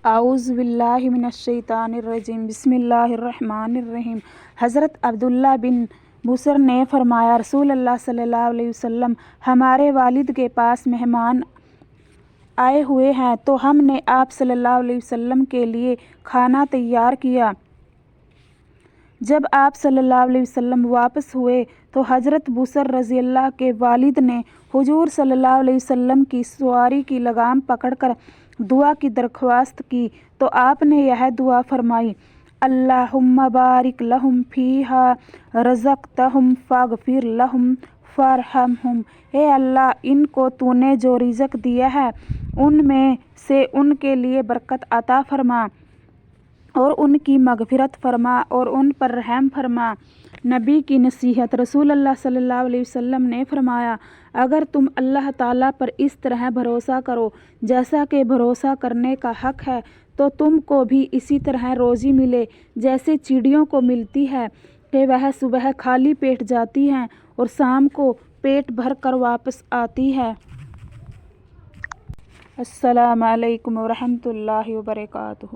اعوذ باللہ من الشیطان الرجیم بسم اللہ الرحمن الرحیم۔ حضرت عبداللہ بن بصر نے فرمایا، رسول اللہ صلی اللہ علیہ وسلم ہمارے والد کے پاس مہمان آئے ہوئے ہیں تو ہم نے آپ صلی اللہ علیہ وسلم کے لیے کھانا تیار کیا۔ جب آپ صلی اللہ علیہ وسلم واپس ہوئے تو حضرت بصر رضی اللہ کے والد نے حضور صلی اللہ علیہ وسلم کی سواری کی لگام پکڑ کر دعا کی درخواست کی تو آپ نے یہ دعا فرمائی، اللہم بارک لہم فیہا رزقتہم فاغفر لہم فارحمہم۔ اے اللہ، ان کو تو نے جو رزق دیا ہے ان میں سے ان کے لیے برکت عطا فرما اور ان کی مغفرت فرما اور ان پر رحم فرما۔ نبی کی نصیحت۔ رسول اللہ صلی اللہ علیہ وسلم نے فرمایا، اگر تم اللہ تعالیٰ پر اس طرح بھروسہ کرو جیسا کہ بھروسہ کرنے کا حق ہے تو تم کو بھی اسی طرح روزی ملے جیسے چڑیوں کو ملتی ہے کہ وہ صبح خالی پیٹ جاتی ہیں اور شام کو پیٹ بھر کر واپس آتی ہے۔ السلام علیکم ورحمۃ اللہ وبرکاتہ۔